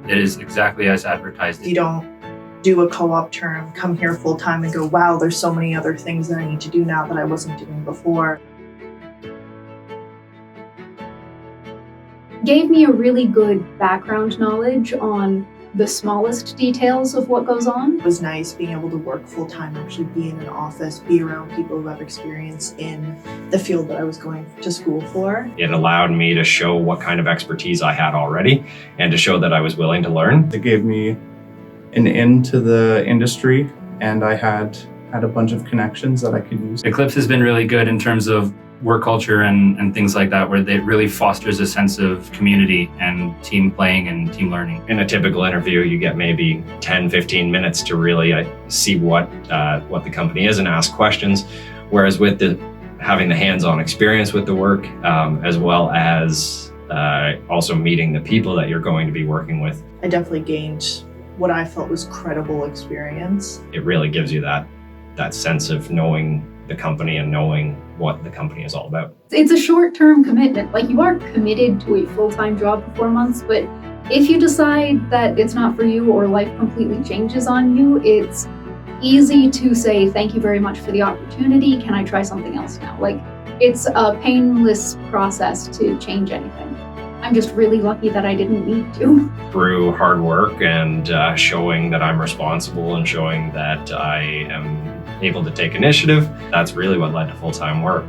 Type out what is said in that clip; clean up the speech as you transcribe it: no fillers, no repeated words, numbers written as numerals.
It is exactly as advertised. You don't do a co-op term, come here full time and go, wow, there's so many other things that I need to do now that I wasn't doing before. Gave me a really good background knowledge on the smallest details of what goes on. It was nice being able to work full time, actually be in an office, be around people who have experience in the field that I was going to school for. It allowed me to show what kind of expertise I had already and to show that I was willing to learn. It gave me an in to the industry, and I had a bunch of connections that I could use. Eclipse has been really good in terms of work culture and things like that, where it really fosters a sense of community and team playing and team learning. In a typical interview, you get maybe 10, 15 minutes to really see what the company is and ask questions. Whereas with having the hands-on experience with the work, as well as also meeting the people that you're going to be working with, I definitely gained what I felt was credible experience. it really gives you that sense of knowing the company and knowing what the company is all about. It's a short-term commitment. Like, you are committed to a full-time job for 4 months, but if you decide that it's not for you or life completely changes on you, it's easy to say, thank you very much for the opportunity. Can I try something else now? Like, it's a painless process to change anything. I'm just really lucky that I didn't need to. Through hard work and showing that I'm responsible and showing that I am able to take initiative, that's really what led to full-time work.